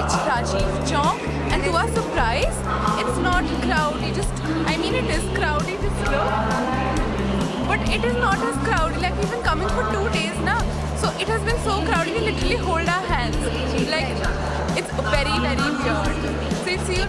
reached Rajiv Chowk, and to our surprise, it's not crowded. I mean, it is crowded. Just look, but it is not as crowded. Like we've been coming for 2 days now, so it has been so crowded. We literally hold our hands. Like it's very very weird. So if you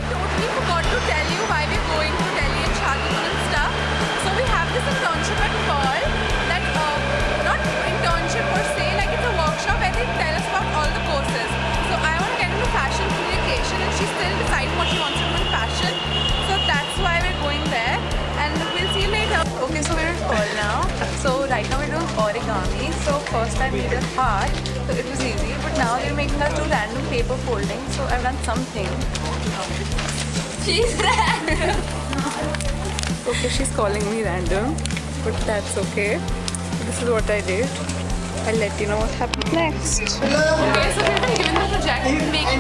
totally forgot to tell you why we're going to Delhi and Shadipur and stuff. So we have this internship at Pearl that not internship per se, like it's a workshop where they tell us about all the courses. So I want to get into fashion communication and she's still deciding what she wants to do in fashion. So that's why we're going there and we'll see you later. Okay, so we're at Pearl now. So right now we're doing origami. So first I made a heart, so it was easy. But now they're making us do random paper folding. So I've done something. She's random. Okay, she's calling me random, but that's okay. This is what I did. I'll let you know what happens next. Okay, so we've been given the project to make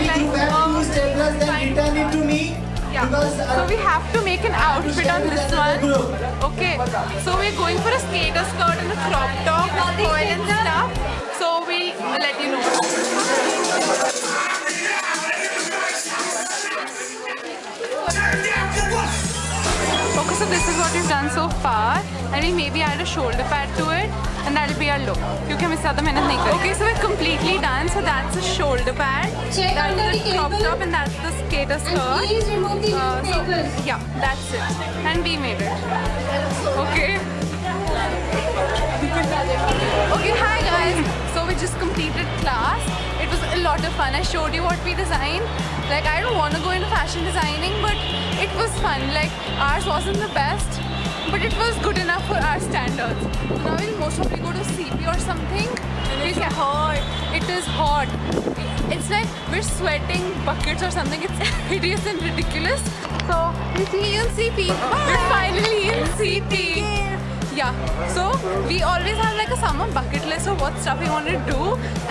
return it to me. yeah. So we have to make an outfit on this one. Okay. So we're going for a skater skirt and a crop top with foil and stuff. So we'll let you know. Okay, so this is what we've done so far, and we maybe add a shoulder pad to it, and that'll be our look. क्योंकि हम इससे ज़्यादा मेहनत नहीं करेंगे. Okay, so we're completely done. So that's the shoulder pad, that's the crop top, and that's the skater skirt. Please remove the newspapers. So, yeah, that's it, and we made it. Okay. Okay, hi guys. So we just completed class. It was a lot of fun. I showed you what we designed. Like I don't want to go into fashion designing, but it was fun. Like ours wasn't the best, but it was good enough for our standards. Now we'll most probably go to CP or something. It's hot. It is hot. It's like we're sweating buckets or something. It's hideous and ridiculous. So we'll see you in CP. We're finally in CP. Yeah, so we always have like a summer bucket list of what stuff we want to do,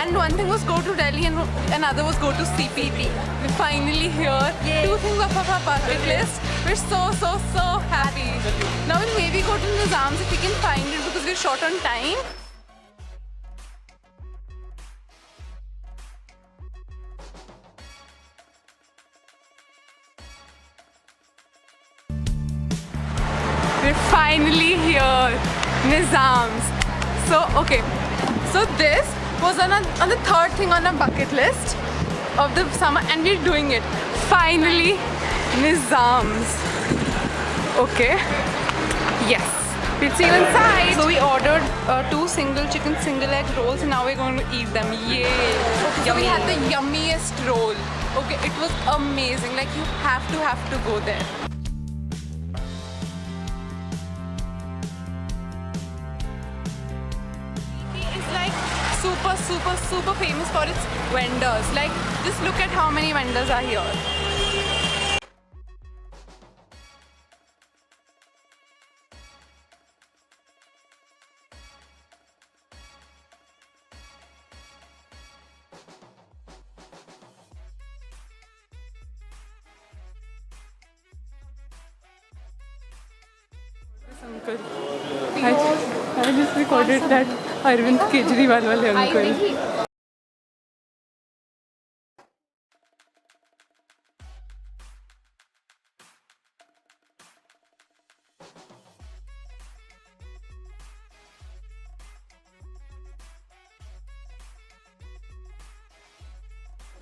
and one thing was go to Delhi and another was go to CPT. We're finally here. Yay. 2 things off of our bucket list. We're so happy. Now we'll maybe go to Nizam's if we can find it because we're short on time. We're finally here, Nizam's. So, okay. So this was on the 3rd thing on our bucket list of the summer, and we're doing it. Finally, Nizam's. Okay. Yes. We'll see you inside. So we ordered 2 single chicken, single egg rolls, and now we're going to eat them. Yay! Okay, so we had the yummiest roll. Okay, it was amazing. Like you have to go there. Super famous for its vendors. Like just look at how many vendors are here. Uncle. I just recorded that Arvind Kejriwal wale uncle.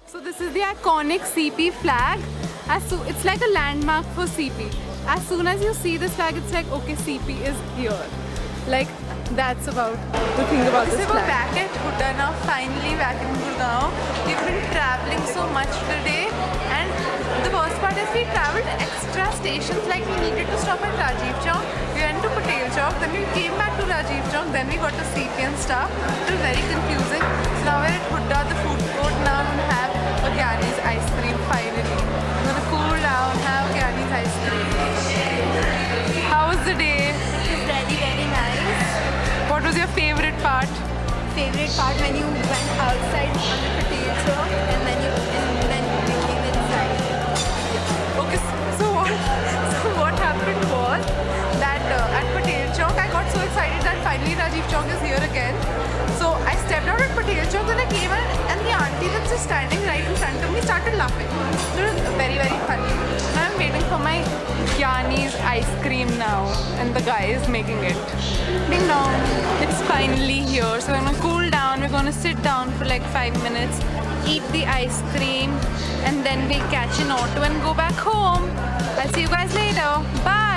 So this is the iconic CP flag. It's like a landmark for CP. As soon as you see this flag, it's like, okay, CP is here. Like, that's about the thing about this flag. We're back at Hooda now, finally back in Gurgaon. We've been traveling so much today, and the worst part is we traveled extra stations. Like we needed to stop at Rajiv Chowk, we went to Patel Chowk, then we came back to Rajiv Chowk, then we got to CP and stuff. It was very confusing. So now we're at Hooda, the food court. Now we have a Gyani's ice cream finally. I'm gonna cool down, have Gyani's ice cream. How was the day? Very nice. What was your favorite part? Favorite part when you went outside on the Patel Chowk and then you came inside. Okay, so what happened was started laughing. It was very, very funny. Now I'm waiting for my Gyani's ice cream now, and the guy is making it. Ding dong. It's finally here. So we're gonna cool down. We're gonna sit down for like 5 minutes, eat the ice cream, and then we'll catch an auto and go back home. I'll see you guys later. Bye.